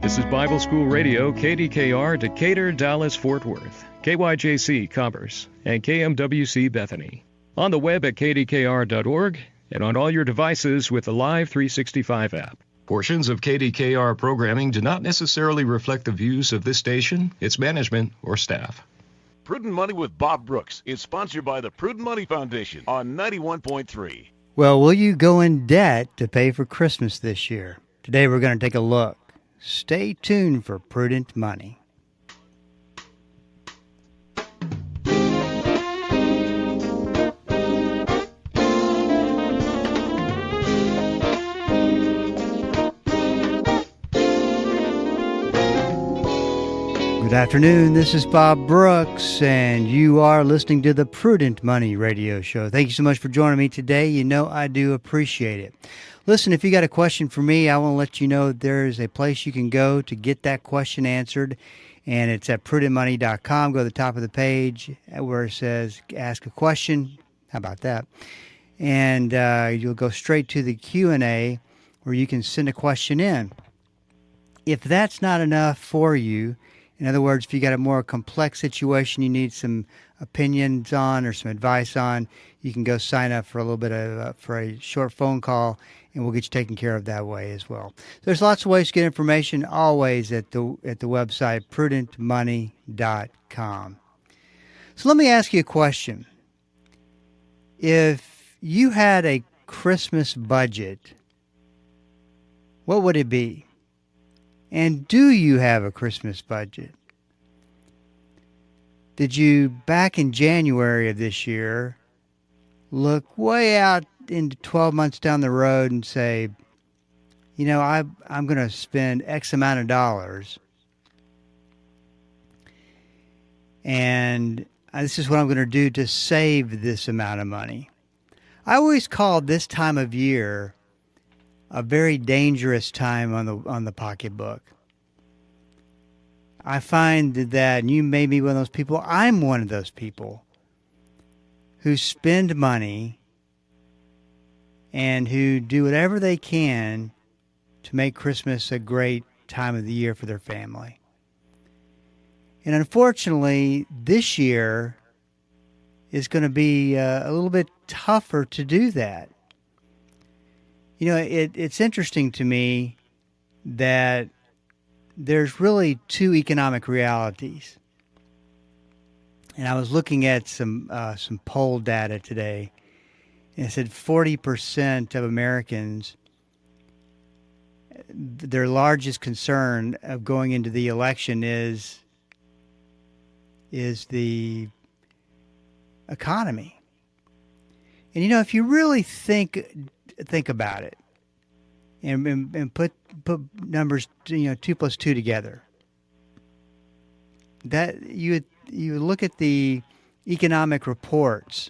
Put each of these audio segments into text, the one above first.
This is Bible School Radio, KDKR, Decatur, Dallas, Fort Worth, KYJC, Commerce, and KMWC, Bethany. On the web at kdkr.org and on all your devices with the Live 365 app. Portions of KDKR programming do not necessarily reflect the views of this station, its management, or staff. Prudent Money with Bob Brooks is sponsored by the Prudent Money Foundation on 91.3. Well, will you go in debt to pay for Christmas this year? Today we're going to take a look. Stay tuned for Prudent Money. Good afternoon, this is Bob Brooks, and you are listening to the Prudent Money Radio Show. Thank you so much for joining me today. You know I do appreciate it. Listen, if you got a question for me, I want to let you know there's a place you can go to get that question answered, and it's at prudentmoney.com. Go to the top of the page where it says Ask a Question. How about that? And you'll go straight to the Q&A where you can send a question in. If that's not enough for you, in other words, if you got a more complex situation you need some opinions on or some advice on, you can go sign up for a little bit of for a short phone call, and we'll get you taken care of that way as well. There's lots of ways to get information, always at the website prudentmoney.com. So let me ask you a question. If you had a Christmas budget, what would it be? And do you have a Christmas budget? Did you, back in January of this year, look way out into 12 months down the road and say, you know, I'm going to spend X amount of dollars, and this is what I'm going to do to save this amount of money? I always called this time of year a very dangerous time on the pocketbook. I find that, and you may be one of those people, I'm one of those people who spend money and who do whatever they can to make Christmas a great time of the year for their family. And unfortunately, this year is going to be a little bit tougher to do that. You know, it's interesting to me that there's really two economic realities. And I was looking at some poll data today, and it said 40% of Americans, their largest concern of going into the election is the economy. And you know, if you really think about it and put numbers, 2 plus 2 together, that you look at the economic reports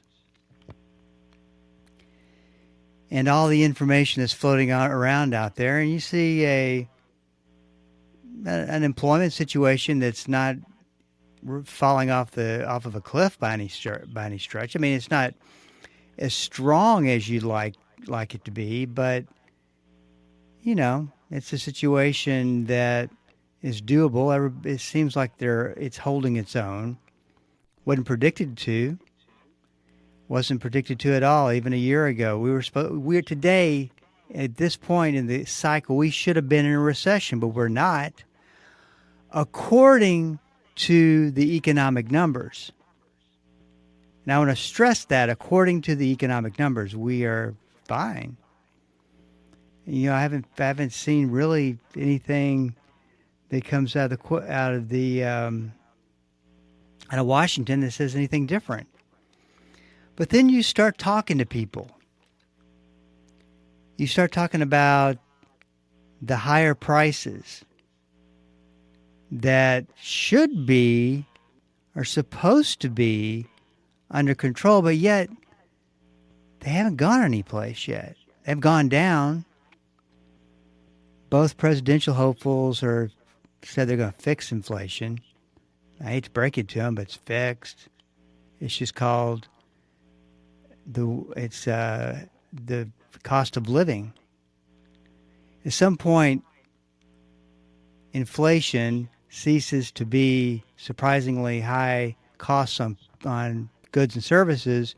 and all the information that's floating around out there, and you see an employment situation that's not falling off of a cliff by any stretch. I mean, it's not as strong as you'd like it to be, but you know, it's a situation that is doable. It seems like it's holding its own. Wasn't predicted to at all even a year ago. We're today at this point in the cycle, we should have been in a recession, but we're not, according to the economic numbers. Now, I want to stress that according to the economic numbers, we are fine. You know, I haven't seen really anything that comes out of Washington that says anything different. But then you start talking to people. You start talking about the higher prices that should be or supposed to be under control, but yet they haven't gone anyplace yet. They've gone down. Both presidential hopefuls said they're going to fix inflation. I hate to break it to them, but it's fixed. It's just called the cost of living. At some point, inflation ceases to be surprisingly high costs on goods and services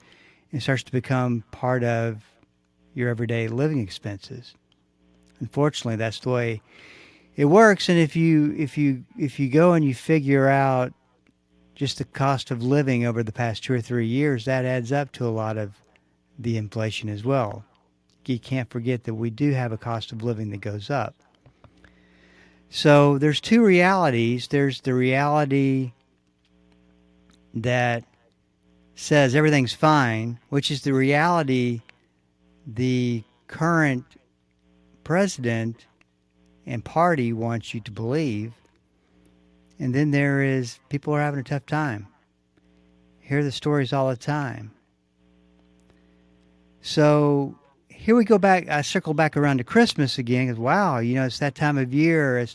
and starts to become part of your everyday living expenses. Unfortunately, that's the way it works. And if you go and you figure out just the cost of living over the past 2 or 3 years, that adds up to a lot of the inflation as well. You can't forget that we do have a cost of living that goes up. So there's two realities. There's the reality that says everything's fine, which is the reality the current president and party wants you to believe. And then there is people are having a tough time. Hear the stories all the time. So here we go back. I circle back around to Christmas again. Because wow, it's that time of year.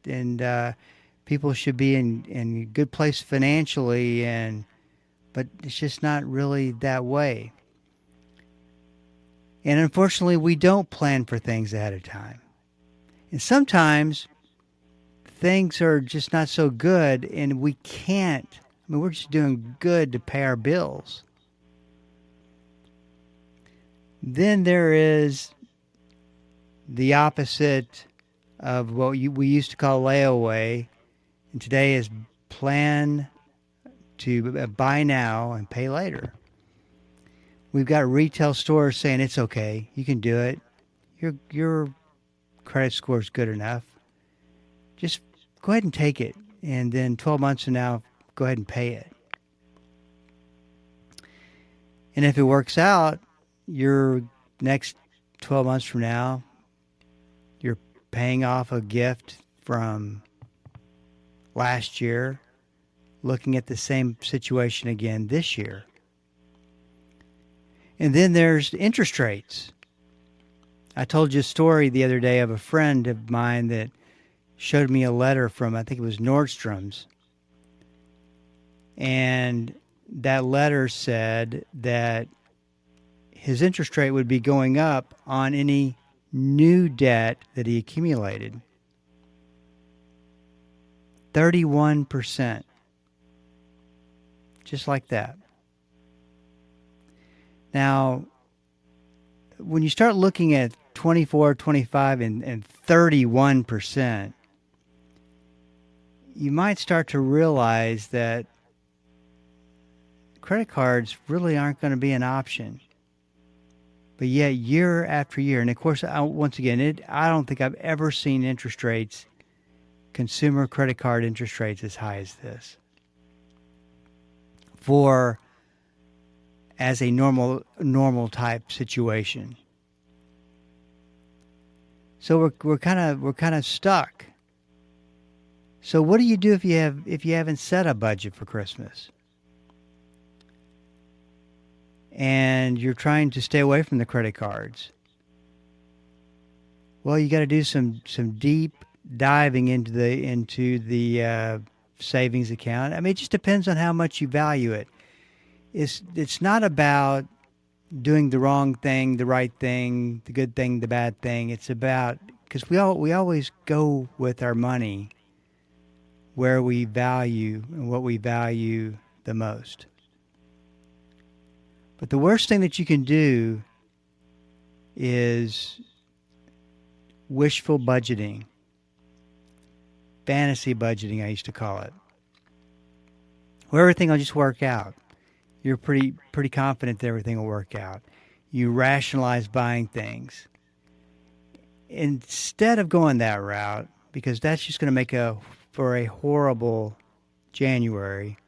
And people should be in a good place financially, but it's just not really that way. And unfortunately, we don't plan for things ahead of time. And sometimes things are just not so good, and we can't. I mean, we're just doing good to pay our bills. Then there is the opposite of what we used to call layaway, and today is plan to buy now and pay later. We've got retail stores saying it's okay, you can do it. Your credit score is good enough. Just go ahead and take it, and then 12 months from now, go ahead and pay it. And if it works out, your next 12 months from now, you're paying off a gift from last year, looking at the same situation again this year. And then there's interest rates. I told you a story the other day of a friend of mine that showed me a letter from, I think it was Nordstrom's. And that letter said that his interest rate would be going up on any new debt that he accumulated. 31%. Just like that. Now, when you start looking at 24, 25, and 31%, you might start to realize that credit cards really aren't going to be an option. But yet, year after year, and of course, once again, I don't think I've ever seen interest rates, consumer credit card interest rates as high as this. As a normal type situation. So we're kind of stuck. So what do you do if you haven't set a budget for Christmas? And you're trying to stay away from the credit cards. Well, you got to do some deep diving into the savings account. I mean, it just depends on how much you value it. It's not about doing the wrong thing, the right thing, the good thing, the bad thing. It's about, because we always go with our money where we value and what we value the most. But the worst thing that you can do is wishful budgeting, fantasy budgeting, I used to call it, where everything will just work out. You're pretty confident that everything will work out. You rationalize buying things. Instead of going that route, because that's just going to make for a horrible January,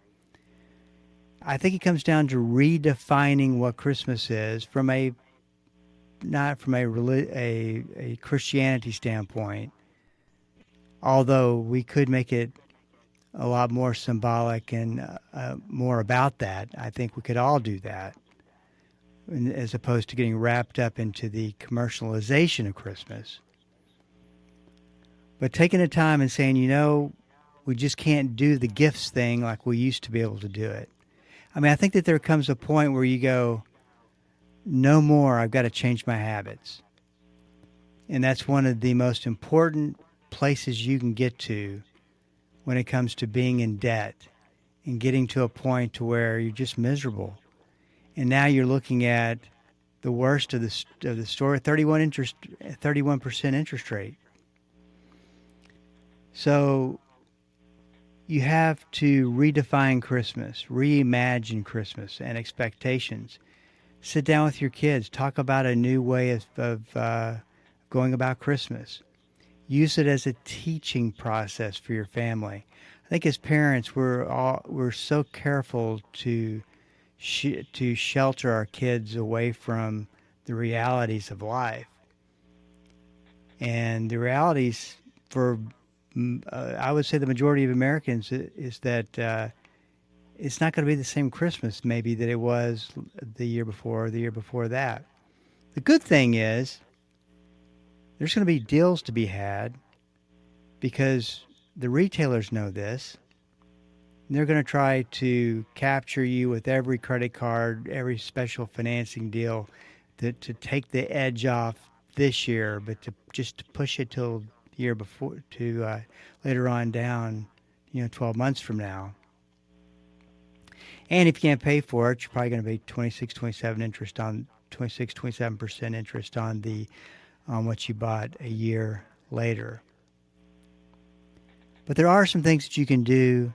I think it comes down to redefining what Christmas is not from a Christianity standpoint, although we could make it a lot more symbolic and more about that. I think we could all do that, as opposed to getting wrapped up into the commercialization of Christmas. But taking the time and saying, we just can't do the gifts thing like we used to be able to do it. I mean, I think that there comes a point where you go, no more, I've got to change my habits. And that's one of the most important places you can get to when it comes to being in debt and getting to a point to where you're just miserable. And now you're looking at the worst of the story, 31% interest rate. So you have to redefine Christmas, reimagine Christmas and expectations. Sit down with your kids, talk about a new way of going about Christmas. Use it as a teaching process for your family. I think as parents, we're so careful to shelter our kids away from the realities of life. And the realities for, I would say, the majority of Americans is that it's not going to be the same Christmas maybe that it was the year before or the year before that. The good thing is there's going to be deals to be had because the retailers know this. They're going to try to capture you with every credit card, every special financing deal to take the edge off this year, but to push it till the year before, to later on down, 12 months from now. And if you can't pay for it, you're probably going to be 27% interest on what you bought a year later. But there are some things that you can do.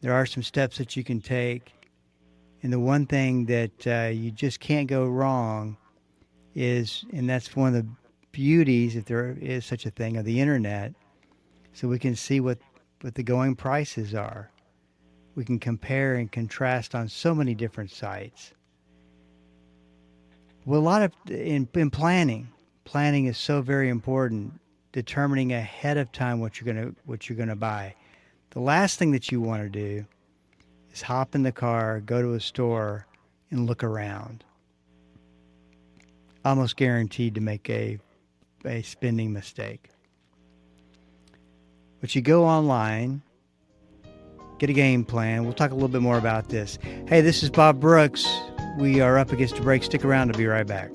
There are some steps that you can take. And the one thing that you just can't go wrong is, and that's one of the beauties, if there is such a thing, of the internet, so we can see what the going prices are. We can compare and contrast on so many different sites. Well, a lot of, in planning is so very important, determining ahead of time what you're gonna buy. The last thing that you want to do is hop in the car, go to a store, and look around. Almost guaranteed to make a spending mistake. But you go online, get a game plan. We'll talk a little bit more about this. Hey, this is Bob Brooks. We are up against a break. Stick around. I'll be right back.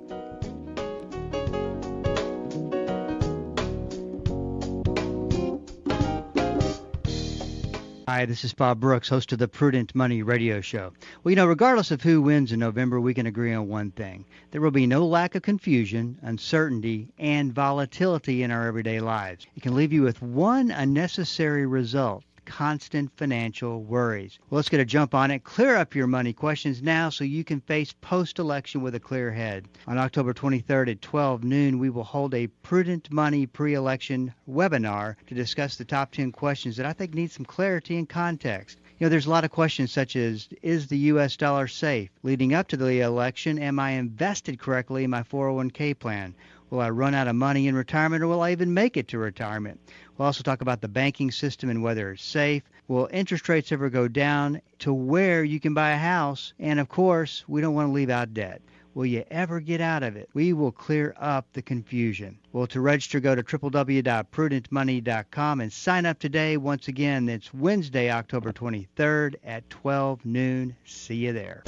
Hi, this is Bob Brooks, host of the Prudent Money Radio Show. Well, regardless of who wins in November, we can agree on one thing. There will be no lack of confusion, uncertainty, and volatility in our everyday lives. It can leave you with one unnecessary result: constant financial worries. Well, let's get a jump on it. Clear up your money questions now so you can face post-election with a clear head. On October 23rd at 12 noon, we will hold a Prudent Money pre-election webinar to discuss the top 10 questions that I think need some clarity and context. There's a lot of questions such as, is the U.S. dollar safe? Leading up to the election, am I invested correctly in my 401k plan? Will I run out of money in retirement, or will I even make it to retirement? We'll also talk about the banking system and whether it's safe. Will interest rates ever go down to where you can buy a house? And of course, we don't want to leave out debt. Will you ever get out of it? We will clear up the confusion. Well, to register, go to www.prudentmoney.com and sign up today. Once again, it's Wednesday, October 23rd at 12 noon. See you there.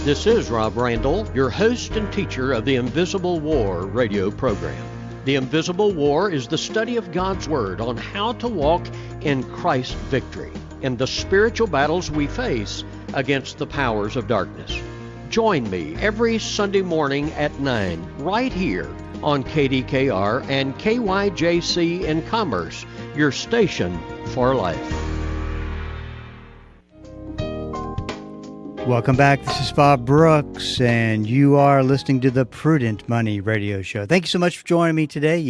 This is Rob Randall, your host and teacher of the Invisible War radio program. The Invisible War is the study of God's Word on how to walk in Christ's victory in the spiritual battles we face against the powers of darkness. Join me every Sunday morning at 9 right here on KDKR and KYJC in Commerce, your station for life. Welcome back. This is Bob Brooks, and you are listening to the Prudent Money Radio Show. Thank you so much for joining me today.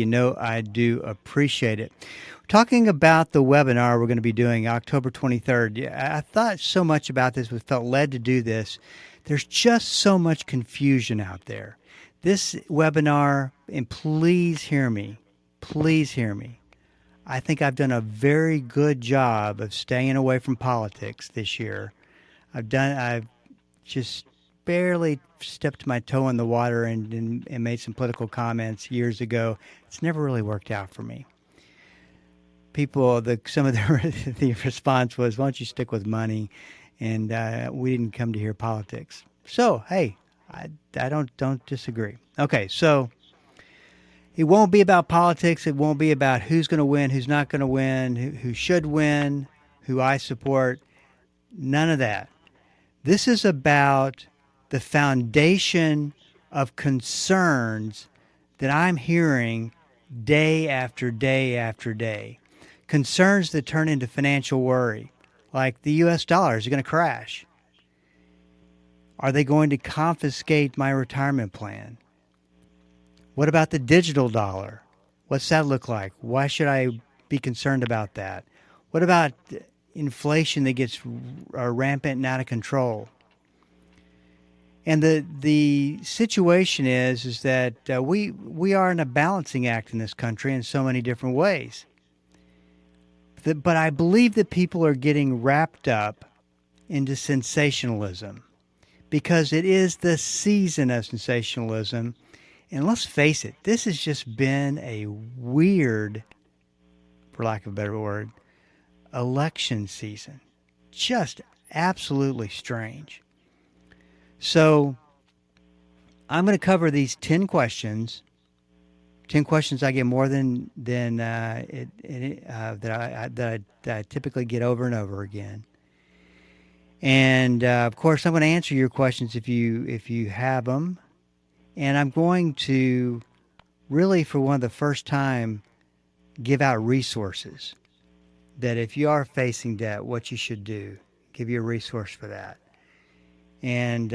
I do appreciate it. We're talking about the webinar we're going to be doing October 23rd. I thought so much about this, we felt led to do this. There's just so much confusion out there. This webinar, and please hear me, I think I've done a very good job of staying away from politics this year. I've just barely stepped my toe in the water and made some political comments years ago. It's never really worked out for me. Some of the response was, "Why don't you stick with money?" And we didn't come to hear politics. So hey, I don't disagree. Okay, so It won't be about politics. It won't be about who's going to win, who's not going to win, who should win, who I support. None of that. This is about the foundation of concerns that I'm hearing day after day after day. Concerns that turn into financial worry, like the U.S. dollar is going to crash. Are they going to confiscate my retirement plan? What about the digital dollar? What's that look like? Why should I be concerned about that? What about inflation that gets rampant and out of control? And the situation is that we are in a balancing act in this country in so many different ways. But I believe that people are getting wrapped up into sensationalism because it is the season of sensationalism. And let's face it, this has just been a weird, for lack of a better word, election season. Just absolutely strange. So I'm going to cover these 10 questions. 10 questions I get more than that I typically get over and over again. And of course, I'm going to answer your questions if you have them. And I'm going to really, for one of the first time, give out resources that if you are facing debt, what you should do. Give you a resource for that. And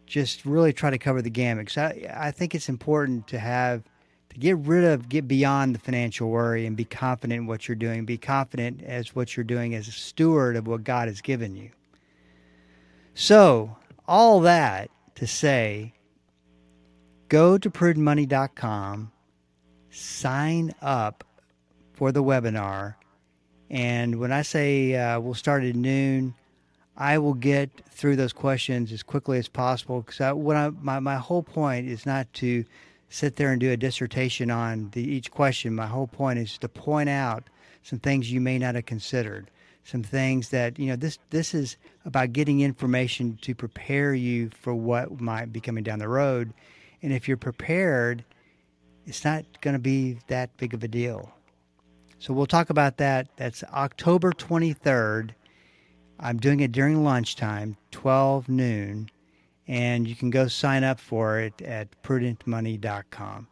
just really try to cover the gamut. So I think it's important to get beyond the financial worry and be confident in what you're doing. Be confident as what you're doing as a steward of what God has given you. So all that to say, go to prudentmoney.com, sign up for the webinar, and when I say we'll start at noon, I will get through those questions as quickly as possible because my whole point is not to sit there and do a dissertation on each question. My whole point is to point out some things you may not have considered. Some things that, this is about getting information to prepare you for what might be coming down the road. And if you're prepared, it's not going to be that big of a deal. So we'll talk about that. That's October 23rd. I'm doing it during lunchtime, 12 noon. And you can go sign up for it at prudentmoney.com.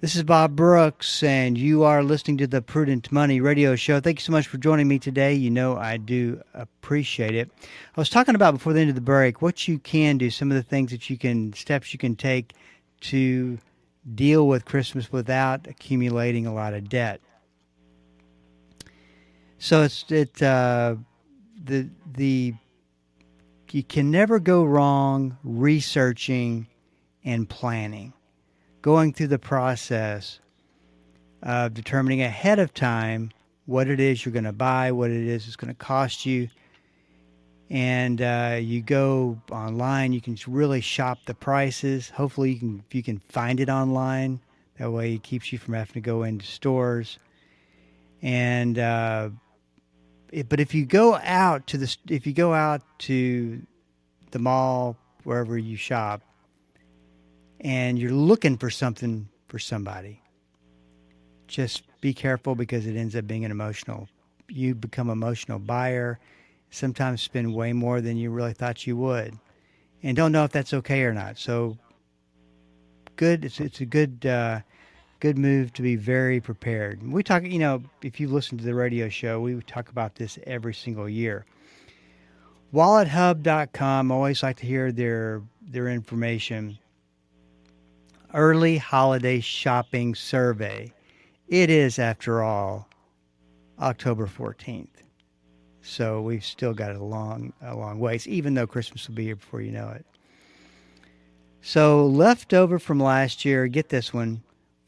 This is Bob Brooks, and you are listening to the Prudent Money Radio Show. Thank you so much for joining me today. You know I do appreciate it. I was talking about before the end of the break what you can do, some of the things that steps you can take to deal with Christmas without accumulating a lot of debt. So you can never go wrong researching and planning. Going through the process of determining ahead of time what it is you're going to buy, what it is it's going to cost you. And you go online, you can really shop the prices. Hopefully you can find it online. That way it keeps you from having to go into stores. And but if you go out to the mall, wherever you shop, and you're looking for something for somebody, just be careful because it ends up being you become an emotional buyer, sometimes spend way more than you really thought you would, and don't know if that's okay or not. So it's a good move to be very prepared. We talk, if you listen to the radio show, we talk about this every single year. WalletHub.com, I always like to hear their information. Early Holiday Shopping Survey. It is, after all, October 14th. So we've still got a long ways, even though Christmas will be here before you know it. So leftover from last year, get this one,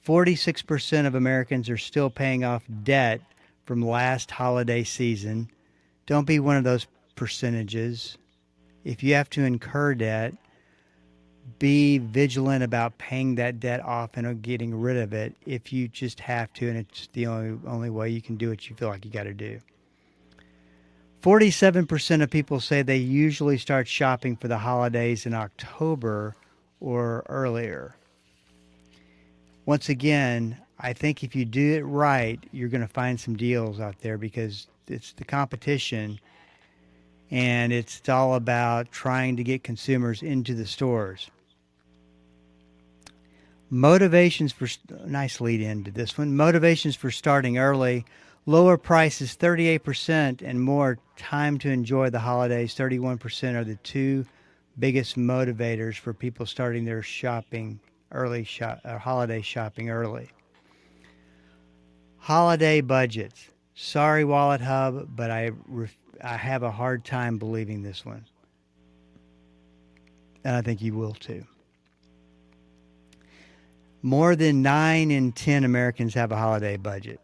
46% of Americans are still paying off debt from last holiday season. Don't be one of those percentages. If you have to incur debt, be vigilant about paying that debt off and getting rid of it if you just have to, and it's the only way you can do what you feel like you got to do. 47% of people say they usually start shopping for the holidays in October or earlier. once again, I think if you do it right, you're going to find some deals out there because it's the competition and it's all about trying to get consumers into the stores. Motivations for, nice lead into this one. Motivations for starting early. Lower prices, 38%, and more time to enjoy the holidays, 31%, are the two biggest motivators for people starting their shopping early, holiday shopping early. Holiday budgets. Sorry, Wallet Hub, but I have a hard time believing this one. And I think you will too. More than 9 in 10 Americans have a holiday budget.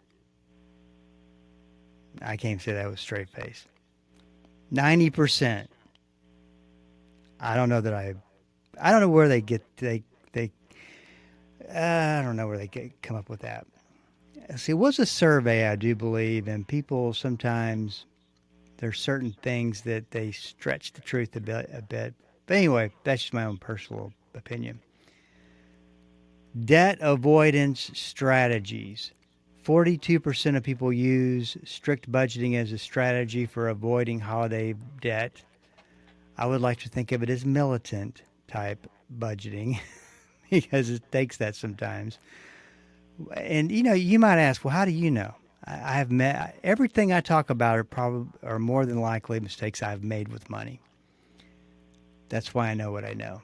I can't say that with a straight face. 90%. I don't know where they get I don't know where they come up with that. See, it was a survey, I do believe, and people sometimes, there's certain things that they stretch the truth a bit. But anyway, that's just my own personal opinion. Debt avoidance strategies. 42% of people use strict budgeting as a strategy for avoiding holiday debt. I would like to think of it as militant type budgeting because it takes that sometimes. And, you might ask, well, how do you know? I have met, everything I talk about are more than likely mistakes I've made with money. That's why I know what I know.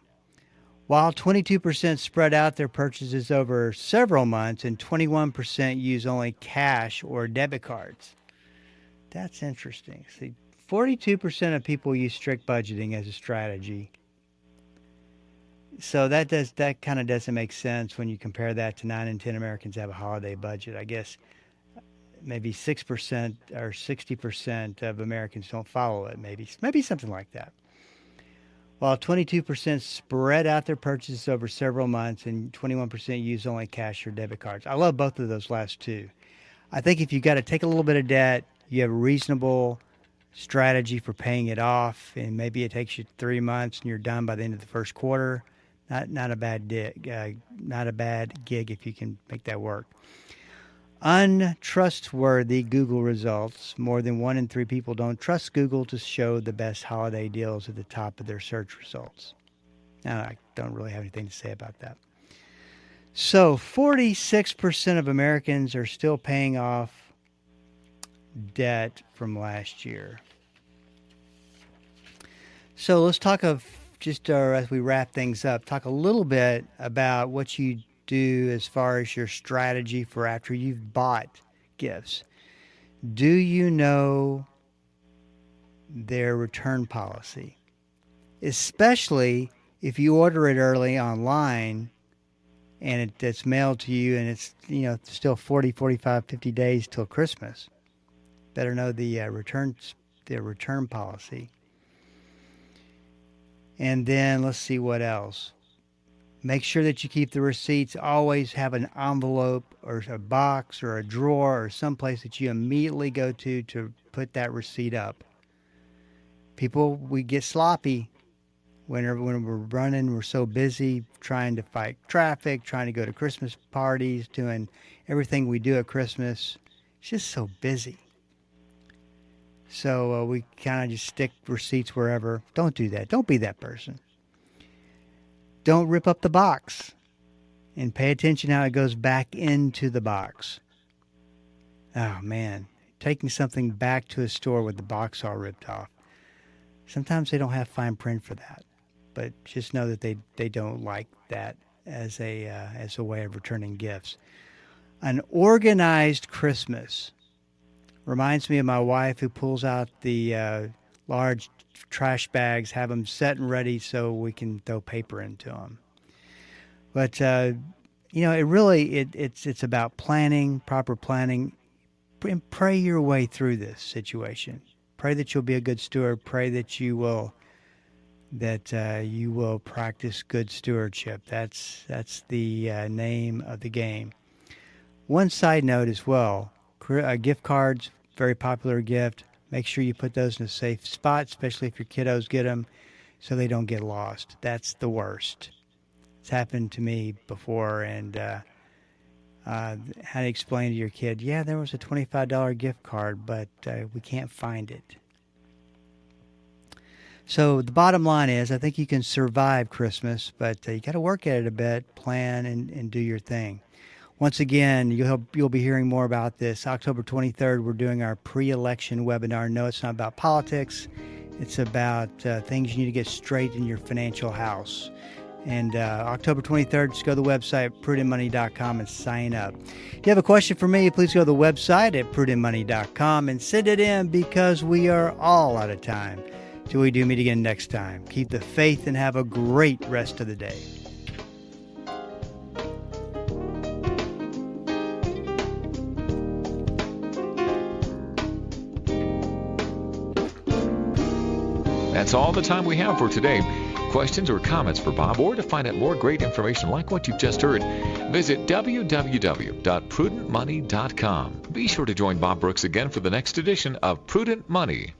While 22% spread out their purchases over several months and 21% use only cash or debit cards. That's interesting. See, 42% of people use strict budgeting as a strategy. So that kind of doesn't make sense when you compare that to 9 in 10 Americans have a holiday budget. I guess maybe 6% or 60% of Americans don't follow it. Maybe something like that. While 22% spread out their purchases over several months and 21% use only cash or debit cards. I love both of those last two. I think if you got to take a little bit of debt, you have a reasonable strategy for paying it off, and maybe it takes you 3 months and you're done by the end of the first quarter. Not a bad gig if you can make that work. Untrustworthy Google results. More than 1 in 3 people don't trust Google to show the best holiday deals at the top of their search results. Now, I don't really have anything to say about that. So 46% of Americans are still paying off debt from last year. So let's talk as we wrap things up, talk a little bit about what you do as far as your strategy for after you've bought gifts. Do you know their return policy? Especially if you order it early online and it's mailed to you and it's still 40, 45, 50 days till Christmas. Better know the return policy. And then let's see what else. Make sure that you keep the receipts. Always have an envelope or a box or a drawer or someplace that you immediately go to put that receipt up. People, we get sloppy when we're running. We're so busy trying to fight traffic, trying to go to Christmas parties, doing everything we do at Christmas. It's just so busy. So we kind of just stick receipts wherever. Don't do that. Don't be that person. Don't rip up the box, and pay attention how it goes back into the box. Oh, man. Taking something back to a store with the box all ripped off. Sometimes they don't have fine print for that, but just know that they don't like that as a way of returning gifts. An organized Christmas reminds me of my wife who pulls out the large trash bags, have them set and ready so we can throw paper into them. But it's about planning, proper planning, and pray your way through this situation. Pray that you'll be a good steward. Pray that you will practice good stewardship. That's the name of the game. One side note as well: gift cards, very popular gift. Make sure you put those in a safe spot, especially if your kiddos get them, so they don't get lost. That's the worst. It's happened to me before, and how to explain to your kid, yeah, there was a $25 gift card, but we can't find it. So the bottom line is, I think you can survive Christmas, but you got to work at it a bit, plan, and do your thing. Once again, you'll be hearing more about this. October 23rd, we're doing our pre-election webinar. No, it's not about politics. It's about things you need to get straight in your financial house. And October 23rd, just go to the website, prudentmoney.com, and sign up. If you have a question for me, please go to the website at prudentmoney.com and send it in, because we are all out of time. Till we do meet again next time. Keep the faith and have a great rest of the day. That's all the time we have for today. Questions or comments for Bob, or to find out more great information like what you've just heard, visit www.prudentmoney.com. Be sure to join Bob Brooks again for the next edition of Prudent Money.